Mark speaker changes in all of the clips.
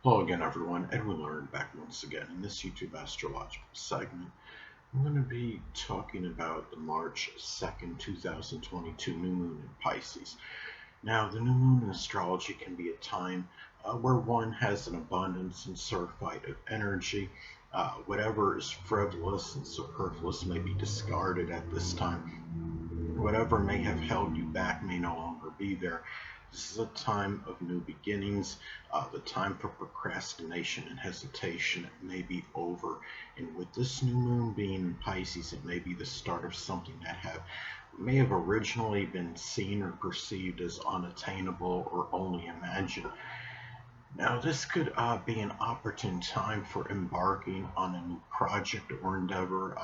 Speaker 1: Hello again, everyone. Edwin Learnard back once again. In this YouTube astrological segment, I'm going to be talking about the March 2nd, 2022 new moon in Pisces. Now, the new moon in astrology can be a time where one has an abundance and surfeit of energy. Whatever is frivolous and superfluous may be discarded at this time. Whatever may have held you back may no longer be there. This is a time of new beginnings. The time for procrastination and hesitation may be over. And with this new moon being in Pisces, it may be the start of something that may have originally been seen or perceived as unattainable or only imagined. Now, this could be an opportune time for embarking on a new project or endeavor.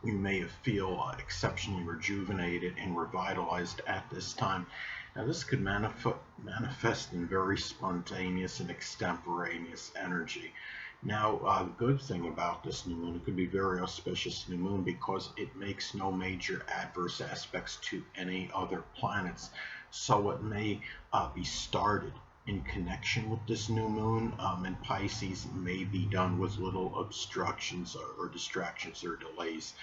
Speaker 1: You may feel exceptionally rejuvenated and revitalized at this time. Now, this could manifest in very spontaneous and extemporaneous energy. Now, the good thing about this new moon, it could be very auspicious new moon because it makes no major adverse aspects to any other planets. So it may be started in connection with this new moon, and Pisces may be done with little obstructions or distractions or delays.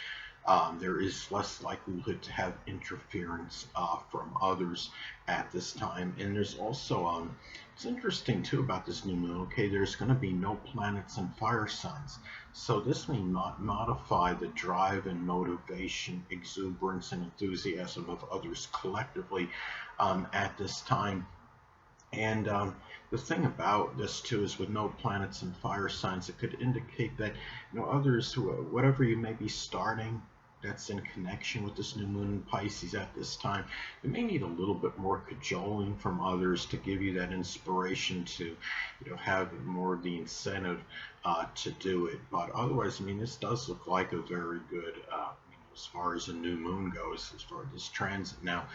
Speaker 1: There is less likelihood to have interference from others at this time. And there's also, it's interesting too about this new moon, okay, there's going to be no planets and fire signs. So this may not modify the drive and motivation, exuberance, and enthusiasm of others collectively at this time. And the thing about this too is with no planets and fire signs, it could indicate that others who, whatever you may be starting, that's in connection with this new moon in Pisces at this time, it may need a little bit more cajoling from others to give you that inspiration to, have more of the incentive to do it. But otherwise, I mean, this does look like a very good, as far as a new moon goes, as far as this transit. Now,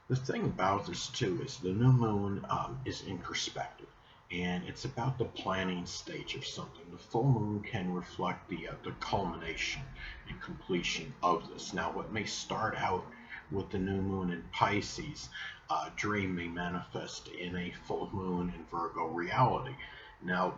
Speaker 1: the thing about this too is the new moon is in perspective, and it's about the planning stage of something. The full moon can reflect the culmination and completion of this. Now, what may start out with the new moon in Pisces, dream may manifest in a full moon in Virgo reality. Now,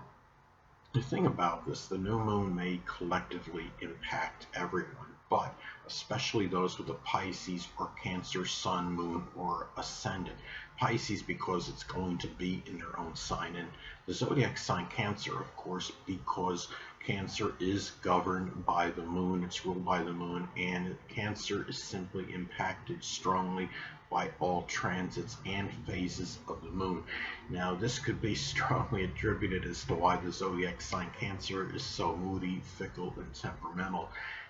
Speaker 1: the thing about this, the new moon may collectively impact everyone, but especially those with a Pisces or Cancer sun, moon, or ascendant. Pisces because it's going to be in their own sign, and the zodiac sign Cancer, of course, because Cancer is governed by the moon, it's ruled by the moon, and Cancer is simply impacted strongly by all transits and phases of the moon. Now, this could be strongly attributed as to why the zodiac sign Cancer is so moody, fickle, and temperamental.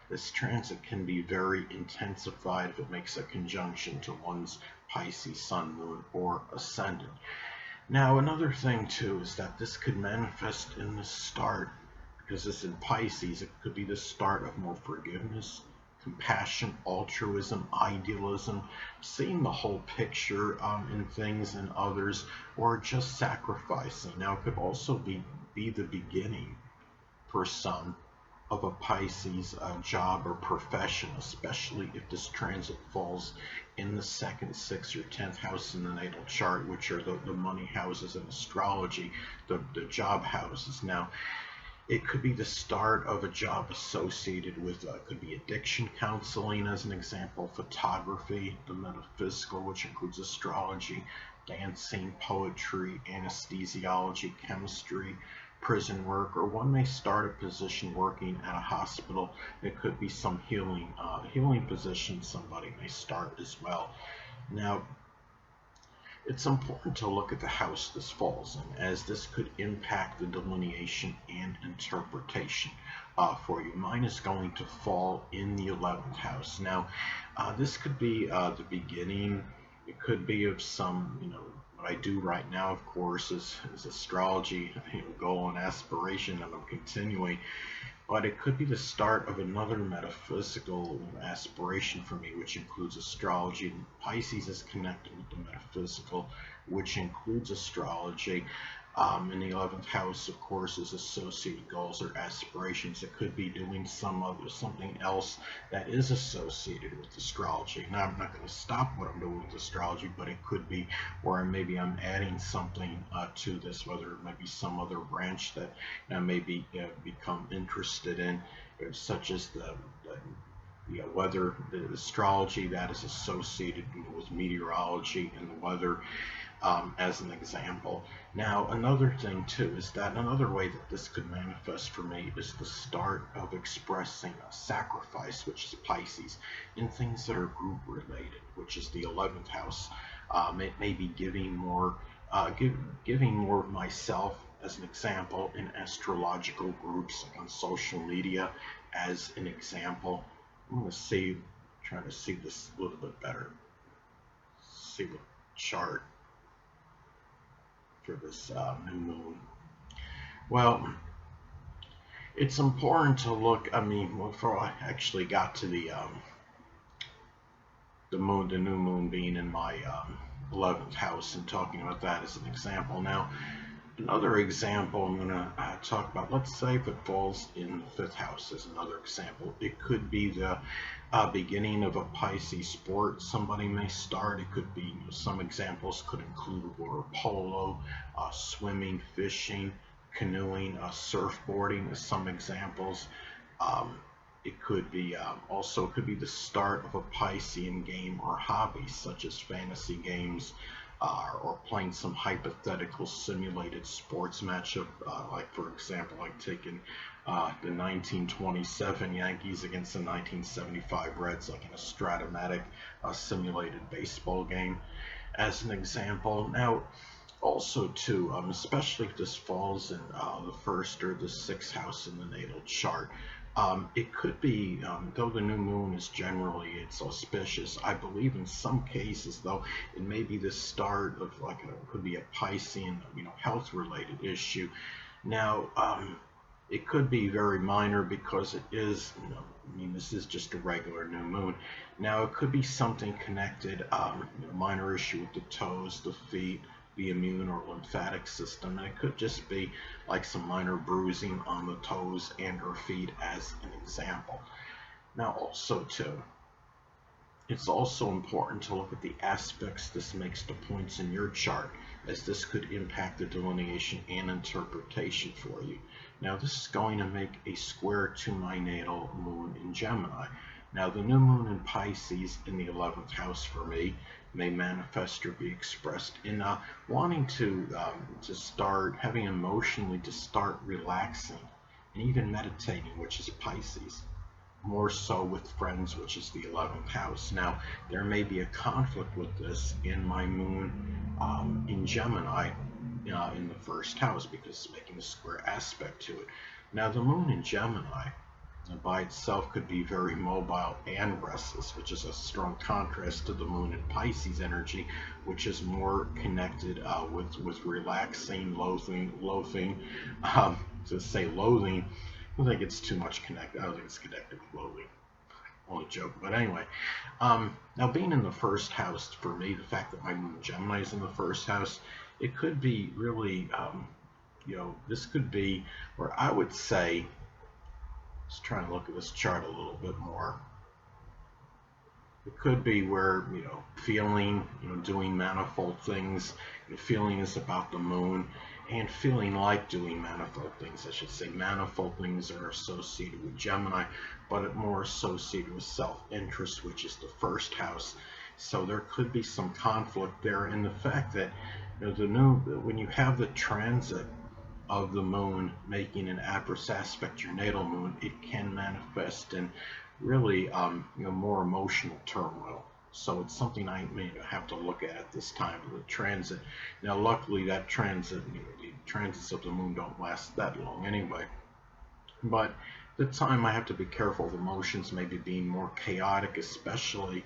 Speaker 1: This transit can be very intensified if it makes a conjunction to one's Pisces sun, moon, or ascendant. Now, another thing too is that this could manifest in the start, because this in Pisces, it could be the start of more forgiveness, compassion, altruism, idealism, seeing the whole picture in things and others, or just sacrificing. Now, it could also be the beginning for some of a Pisces job or profession, especially if this transit falls in the 2nd, 6th, or 10th house in the natal chart, which are the money houses in astrology, the job houses. Now, it could be the start of a job associated with, could be addiction counseling as an example, photography, the metaphysical, which includes astrology, dancing, poetry, anesthesiology, chemistry, prison work, or one may start a position working at a hospital. It could be some healing position somebody may start as well. Now, it's important to look at the house this falls in, as this could impact the delineation and interpretation for you. Mine is going to fall in the 11th house. Now, this could be the beginning. It could be of some, what I do right now, of course, is astrology, goal and aspiration, and I'm continuing. But it could be the start of another metaphysical aspiration for me, which includes astrology. Pisces is connected with the metaphysical, which includes astrology. In the 11th house, of course, is associated goals or aspirations. It could be doing something else that is associated with astrology. Now, I'm not going to stop what I'm doing with astrology, but it could be where maybe I'm adding something to this, whether it might be some other branch that I maybe become interested in, such as the weather, the astrology that is associated with meteorology and the weather, as an example. Now, another thing too is that another way that this could manifest for me is the start of expressing a sacrifice, which is Pisces, in things that are group related, which is the 11th house. It may be giving more, giving more of myself, as an example, in astrological groups on social media, as an example. I'm going to see, trying to see this a little bit better. See the chart for this new moon. Well, it's important to look. I mean, before I actually got to the moon, the new moon being in my 11th house, and talking about that as an example. Now, another example I'm going to talk about, let's say if it falls in the 5th house as another example, it could be the beginning of a Pisces sport somebody may start. It could be, some examples could include water polo, swimming, fishing, canoeing, surfboarding as some examples. It could be also could be the start of a Piscean game or hobby, such as fantasy games, or playing some hypothetical simulated sports matchup, like for example, like taking the 1927 Yankees against the 1975 Reds, like in a stratomatic simulated baseball game, as an example. Now, also too, especially if this falls in the 1st or the 6th house in the natal chart, it could be, though the new moon is generally, it's auspicious, I believe in some cases, though, it may be the start of like could be a Piscean, health related issue. Now, it could be very minor because it is, this is just a regular new moon. Now, it could be something connected, minor issue with the toes, the feet, the immune or lymphatic system, and it could just be like some minor bruising on the toes and or feet, as an example. Now, also too, it's also important to look at the aspects this makes to points in your chart, as this could impact the delineation and interpretation for you. Now, this is going to make a square to my natal moon in Gemini. Now, the new moon in Pisces in the 11th house for me may manifest or be expressed in wanting to start having emotionally to start relaxing and even meditating, which is Pisces, more so with friends, which is the 11th house. Now, there may be a conflict with this in my moon in Gemini in the 1st house, because it's making a square aspect to it. Now, the moon in Gemini by itself could be very mobile and restless, which is a strong contrast to the moon in Pisces energy, which is more connected with relaxing, loathing. To say loathing, I don't think it's too much connected. I don't think it's connected with loathing. Only joke, but anyway. Now, being in the 1st house for me, the fact that my moon Gemini is in the 1st house, it could be really, this could be where I would say. Let's try and look at this chart a little bit more. It could be where, feeling, doing manifold things, feeling is about the moon, and feeling like doing manifold things. I should say manifold things are associated with Gemini, but more associated with self-interest, which is the 1st house. So there could be some conflict there in the fact that, when you have the transit of the moon making an adverse aspect to your natal moon, it can manifest in really more emotional turmoil. So it's something I may have to look at this time of the transit. Now, luckily, that transit, the transits of the moon don't last that long anyway. But the time I have to be careful of emotions maybe being more chaotic, especially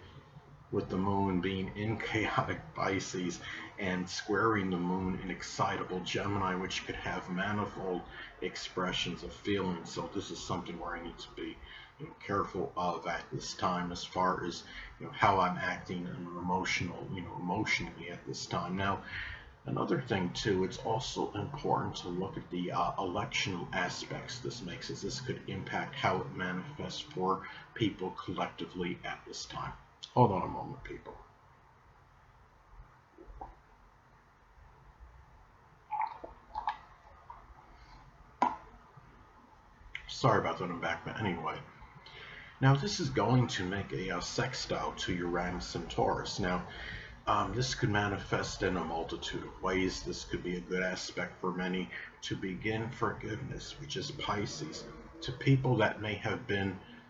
Speaker 1: with the moon being in chaotic Pisces and squaring the moon in excitable Gemini, which could have manifold expressions of feeling. So this is something where I need to be careful of at this time, as far as how I'm acting and emotionally at this time. Now, Another thing too, it's also important to look at the electional aspects this makes, as this could impact how it manifests for people collectively at this time. Hold on a moment, people. Sorry about that, I'm back, but anyway. Now this is going to make a sextile to Uranus and Taurus. Now, this could manifest in a multitude of ways. This could be a good aspect for many to begin forgiveness, which is Pisces, to people that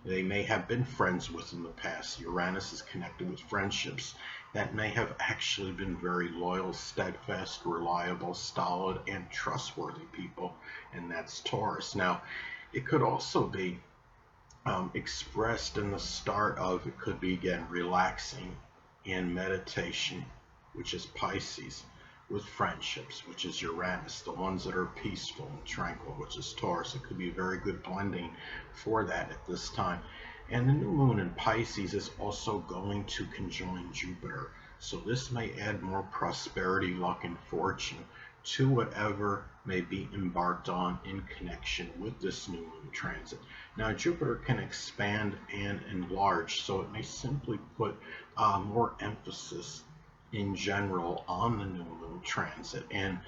Speaker 1: they may have been friends with in the past. Uranus is connected with friendships that may have actually been very loyal, steadfast, reliable, stolid, and trustworthy people, and that's Taurus. Now, it could also be expressed in the start of, it could be again relaxing in meditation, which is Pisces, with friendships, which is Uranus, the ones that are peaceful and tranquil, which is Taurus. It could be a very good blending for that at this time. And the new moon in Pisces is also going to conjoin Jupiter. So this may add more prosperity, luck, and fortune to whatever may be embarked on in connection with this new moon transit. Now, Jupiter can expand and enlarge, so it may simply put more emphasis in general on the new moon transit. And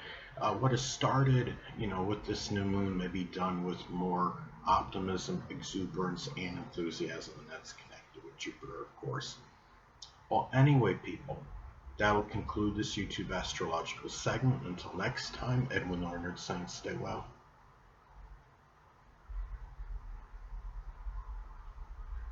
Speaker 1: what has started, with this new moon may be done with more optimism, exuberance, and enthusiasm, and that's connected with Jupiter, of course. Well, anyway, people, that'll conclude this YouTube astrological segment. Until next time, Edwin Learnard saying stay well.